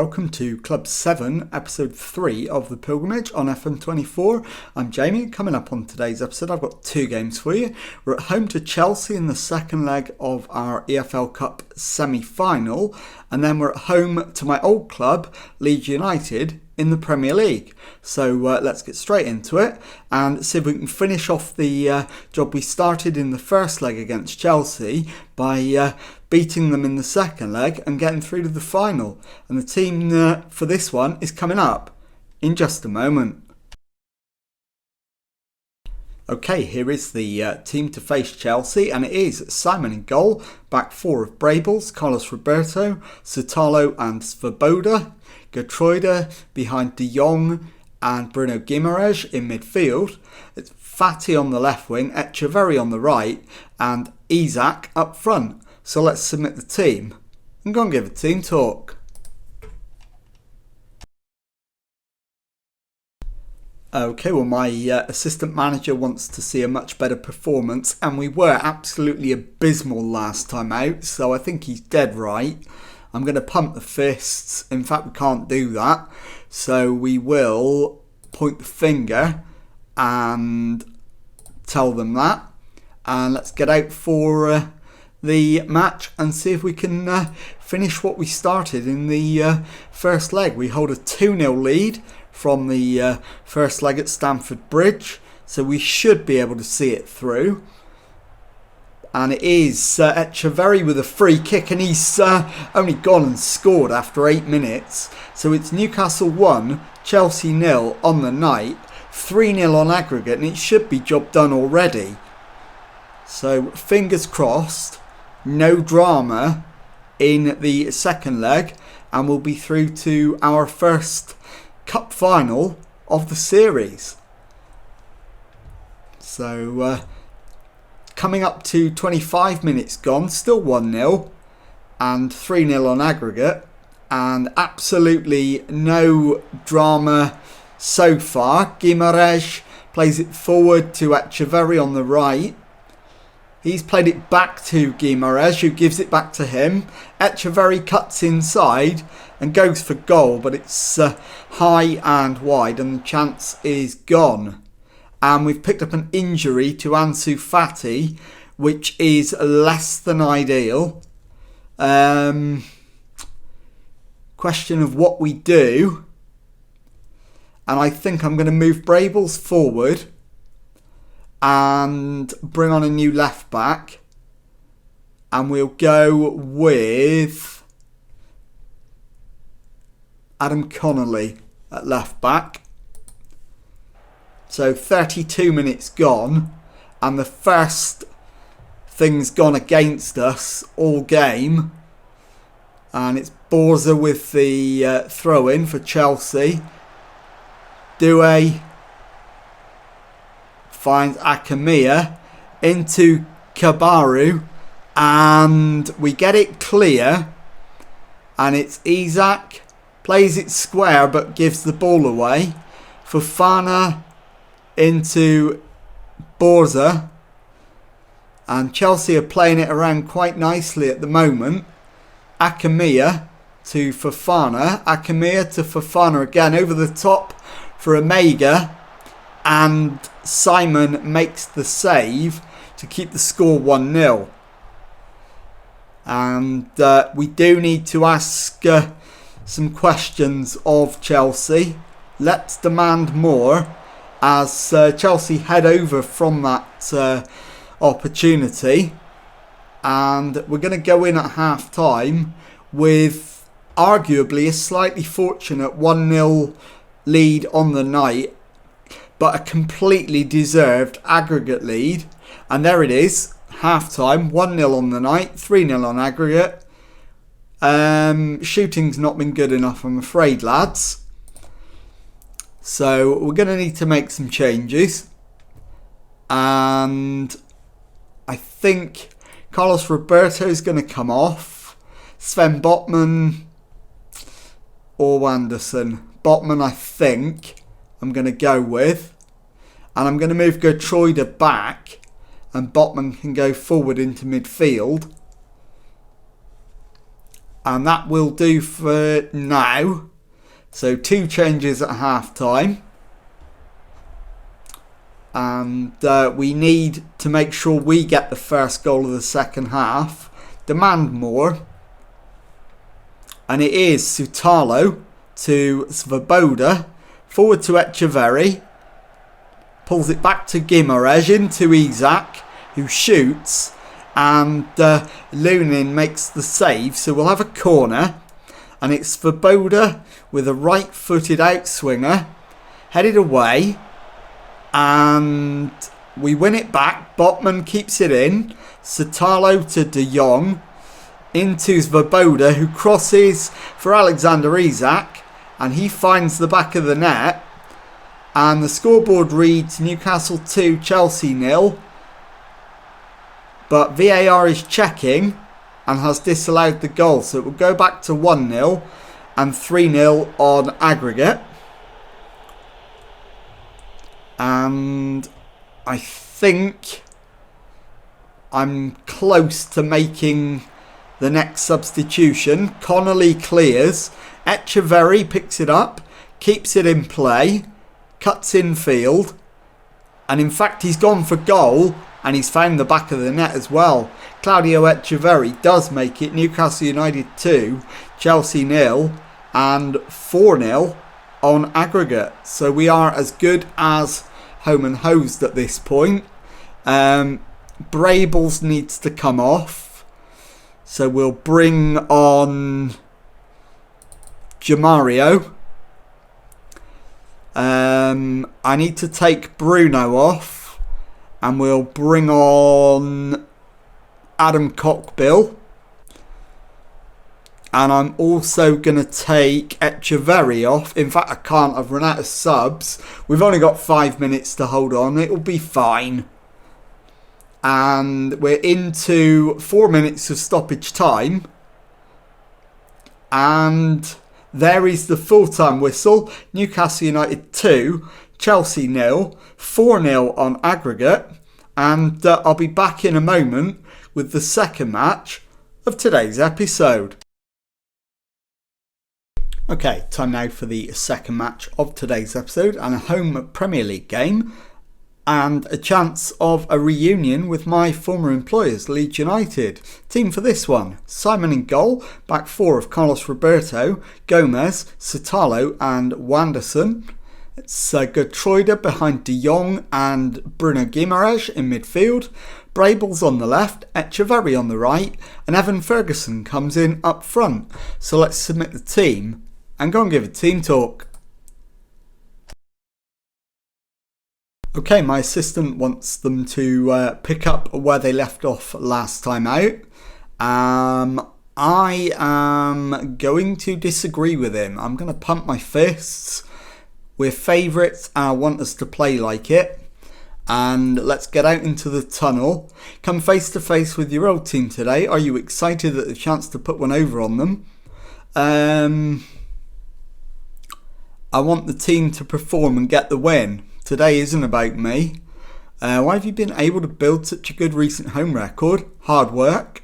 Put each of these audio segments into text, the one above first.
welcome to Club 7, Episode 3 of The Pilgrimage on FM24. I'm Jamie. Coming up on today's episode, I've got two games for you. We're at home to Chelsea in the second leg of our EFL Cup semi-final, and then we're at home to my old club, Leeds United, in the Premier League. So let's get straight into it and see if we can finish off the job we started in the first leg against Chelsea by beating them in the second leg and getting through to the final. And the team for this one is coming up in just a moment. Okay, here is the team to face Chelsea, and it is Simon in goal, back four of Brables, Carlos Roberto, Sotalo and Svoboda, Gertruida behind De Jong and Bruno Guimaraes in midfield. It's Fati on the left wing, Echeverri on the right, and Isaac up front. So let's submit the team and go and give a team talk. Okay, well, my assistant manager wants to see a much better performance, and we were absolutely abysmal last time out, so I think he's dead right. I'm going to pump the fists. In fact, we can't do that, so we will point the finger and tell them that. And let's get out for the match and see if we can finish what we started in the first leg. We hold a 2-0 lead from the first leg at Stamford Bridge, so we should be able to see it through. And it is Echeverri with a free kick, and he's only gone and scored after 8 minutes. So it's Newcastle 1, Chelsea 0 on the night, 3-0 on aggregate, and it should be job done already. So fingers crossed, no drama in the second leg, and we'll be through to our first cup final of the series. So coming up to 25 minutes gone, still 1-0 and 3-0 on aggregate, and absolutely no drama so far. Guimaraes plays it forward to Echeverri on the right. He's played it back to Guimaraes, who gives it back to him. Echeverri cuts inside and goes for goal, but it's high and wide, and the chance is gone. And we've picked up an injury to Ansu Fati, which is less than ideal. Question of what we do. And I think I'm going to move Brables forward and bring on a new left back. And we'll go with Adam Connolly at left back. So 32 minutes gone, and the first thing's gone against us all game. And it's Borza with the throw-in for Chelsea. Doué finds Akamia into Kabaru, and we get it clear. And it's Isaac, plays it square but gives the ball away. Fofana into Borza, and Chelsea are playing it around quite nicely at the moment. Akamia to Fofana, Akamia to Fofana again over the top for Omega, and Simon makes the save to keep the score 1-0. And we do need to ask some questions of Chelsea. Let's demand more as Chelsea head over from that opportunity. And we're going to go in at half time with arguably a slightly fortunate 1-0 lead on the night, but a completely deserved aggregate lead. And there it is, half time, 1-0 on the night, 3-0 on aggregate. Shooting's not been good enough, I'm afraid, lads. So we're going to need to make some changes. And I think Carlos Roberto is going to come off. Sven Botman or Anderson. Botman, I think, I'm going to go with. And I'm going to move Gertruida back, and Botman can go forward into midfield. And that will do for now. So 2 changes at half time. And we need to make sure we get the first goal of the second half. Demand more. And it is Sutalo to Svoboda. Forward to Echeverry. Pulls it back to Guimaraes into Isaac, who shoots. And Lunin makes the save. So we'll have a corner. And it's Svoboda with a right-footed outswinger. Headed away. And we win it back. Botman keeps it in. Sutalo to De Jong. Into Svoboda, who crosses for Alexander Isak. And he finds the back of the net. And the scoreboard reads Newcastle 2, Chelsea 0. But VAR is checking and has disallowed the goal. So it will go back to 1-0 and 3-0 on aggregate. And I think I'm close to making the next substitution. Connolly clears. Echeverry picks it up, keeps it in play, cuts in field. And in fact, he's gone for goal and he's found the back of the net as well. Claudio Echeverry does make it. Newcastle United 2, Chelsea 0 and 4-0 on aggregate. So we are as good as home and hosed at this point. Brables needs to come off. So we'll bring on Jamario. I need to take Bruno off. And we'll bring on Adam Cockbill. And I'm also going to take Echeverry off. In fact, I can't. I've run out of subs. We've only got 5 minutes to hold on. It'll be fine. And we're into 4 minutes of stoppage time. And there is the full-time whistle. Newcastle United 2, Chelsea 0, 4-0 on aggregate. And I'll be back in a moment with the second match of today's episode. Okay, time now for the second match of today's episode and a home Premier League game and a chance of a reunion with my former employers, Leeds United. Team for this one: Simon in goal, back four of Carlos Roberto, Gomez, Sutalo and Wanderson. It's Gertruida behind De Jong and Bruno Guimaraes in midfield. Brables on the left, Echeverry on the right, and Evan Ferguson comes in up front. So let's submit the team and go and give a team talk. Okay, my assistant wants them to pick up where they left off last time out. I am going to disagree with him. I'm going to pump my fists. We're favourites and I want us to play like it. And let's get out into the tunnel. Come face to face with your old team today. Are you excited at the chance to put one over on them? I want the team to perform and get the win. Today isn't about me. Why have you been able to build such a good recent home record? Hard work.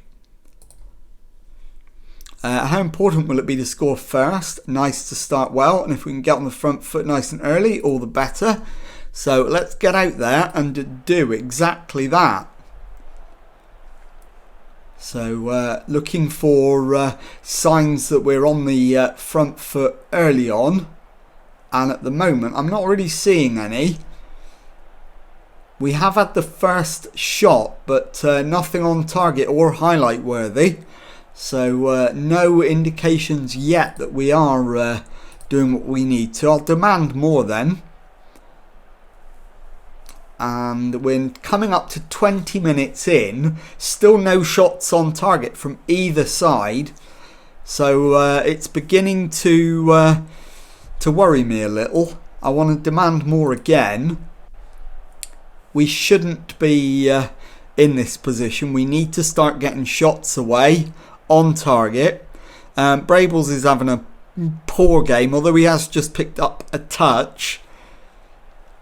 How important will it be to score first? Nice to start well, and if we can get on the front foot nice and early, all the better. So let's get out there and do exactly that. So looking for signs that we're on the front foot early on. And at the moment, I'm not really seeing any. We have had the first shot, but nothing on target or highlight worthy. So no indications yet that we are doing what we need to. I'll demand more then. And we're coming up to 20 minutes in. Still no shots on target from either side. So it's beginning to worry me a little. I want to demand more again. We shouldn't be in this position. We need to start getting shots away on target. Brables is having a poor game, although he has just picked up a touch.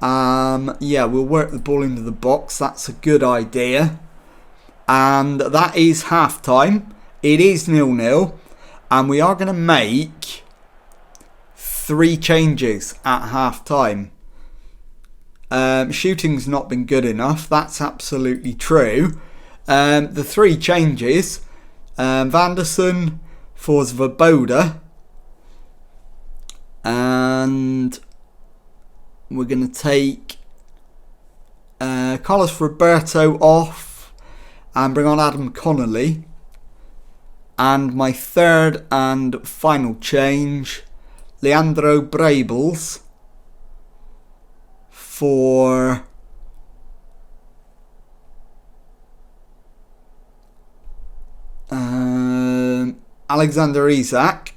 Yeah, we'll work the ball into the box. That's a good idea. And that is half time. It is 0-0. And we are going to make 3 changes at half time. Shooting's not been good enough. That's absolutely true. The 3 changes. Vanderson for Svoboda. And we're going to take Carlos Roberto off and bring on Adam Connolly. And my third and final change, Leandro Brables for Alexander Isak.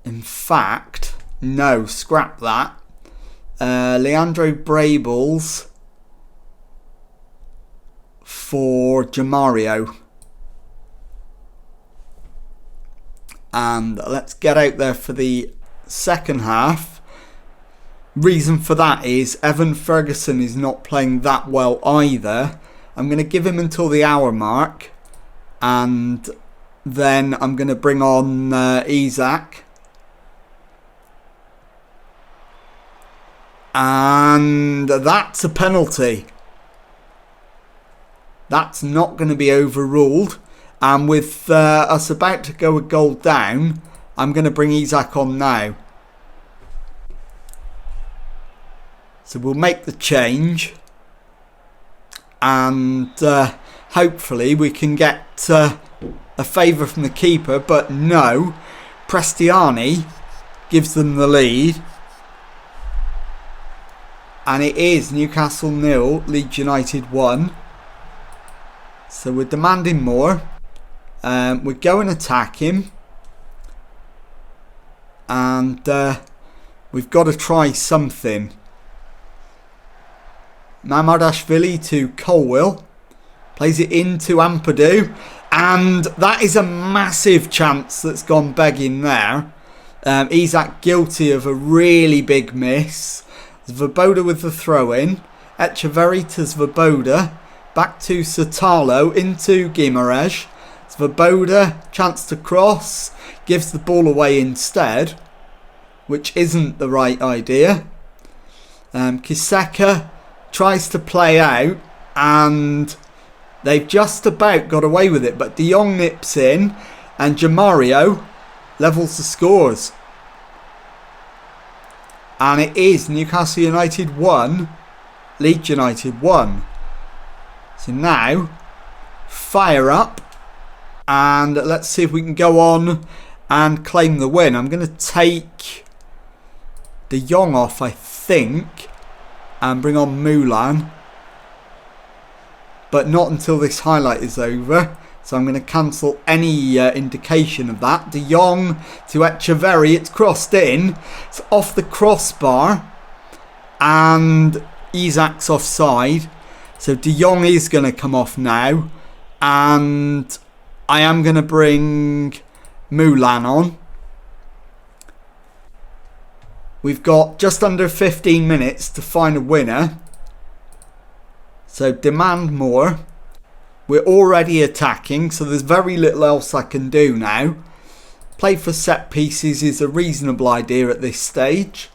In fact, no, scrap that. Leandro Brables for Jamario. And let's get out there for the second half. Reason for that is Evan Ferguson is not playing that well either. I'm going to give him until the hour mark. And then I'm going to bring on Isak. And that's a penalty. That's not going to be overruled. And with us about to go a goal down, I'm going to bring Isak on now. So we'll make the change. And hopefully we can get a favour from the keeper. But no, Prestiani gives them the lead. And it is Newcastle 0, Leeds United 1. So we're demanding more. We're going attacking. And we've got to try something. Mamardashvili to Colwill. Plays it into Ampadu. And that is a massive chance that's gone begging there. Isak guilty of a really big miss. Svoboda with the throw-in. Echeverry to Svoboda. Back to Sotalo. Into Guimaraes. Svoboda, chance to cross. Gives the ball away instead. Which isn't the right idea. Kiseka tries to play out. And they've just about got away with it. But De Jong nips in. And Jamario levels the scores. And it is Newcastle United 1, Leeds United 1. So now, fire up. And let's see if we can go on and claim the win. I'm going to take De Jong off, I think. And bring on Mulan. But not until this highlight is over. So I'm going to cancel any indication of that. De Jong to Echeverry. It's crossed in. It's off the crossbar. And Isak's offside. So De Jong is going to come off now. And I am going to bring Mulan on. We've got just under 15 minutes to find a winner. So demand more. We're already attacking, so there's very little else I can do now. Play for set pieces is a reasonable idea at this stage.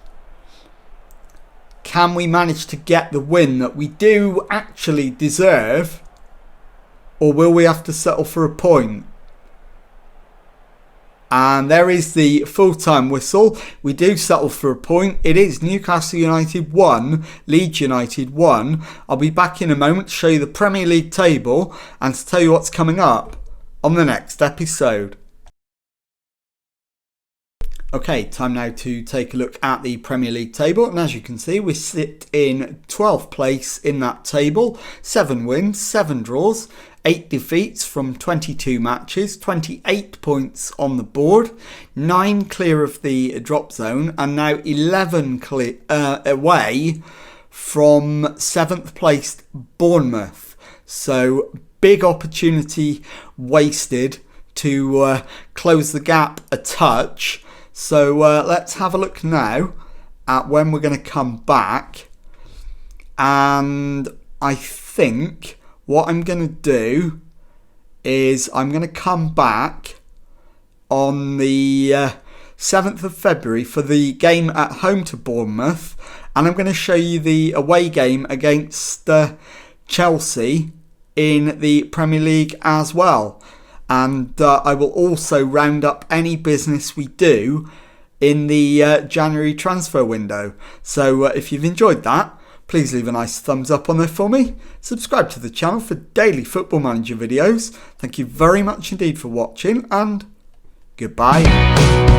Can we manage to get the win that we do actually deserve? Or will we have to settle for a point? And there is the full-time whistle. We do settle for a point. It is Newcastle United 1, Leeds United 1. I'll be back in a moment to show you the Premier League table and to tell you what's coming up on the next episode. Okay, time now to take a look at the Premier League table. And as you can see, we sit in 12th place in that table. 7 wins, 7 draws, 8 defeats from 22 matches, 28 points on the board, 9 clear of the drop zone, and now 11 clear, away from 7th placed Bournemouth. So big opportunity wasted to close the gap a touch. So let's have a look now at when we're going to come back. And I think what I'm going to do is I'm going to come back on the 7th of February for the game at home to Bournemouth, and I'm going to show you the away game against Chelsea in the Premier League as well. And I will also round up any business we do in the January transfer window. So if you've enjoyed that, please leave a nice thumbs up on there for me. Subscribe to the channel for daily Football Manager videos. Thank you very much indeed for watching, and goodbye.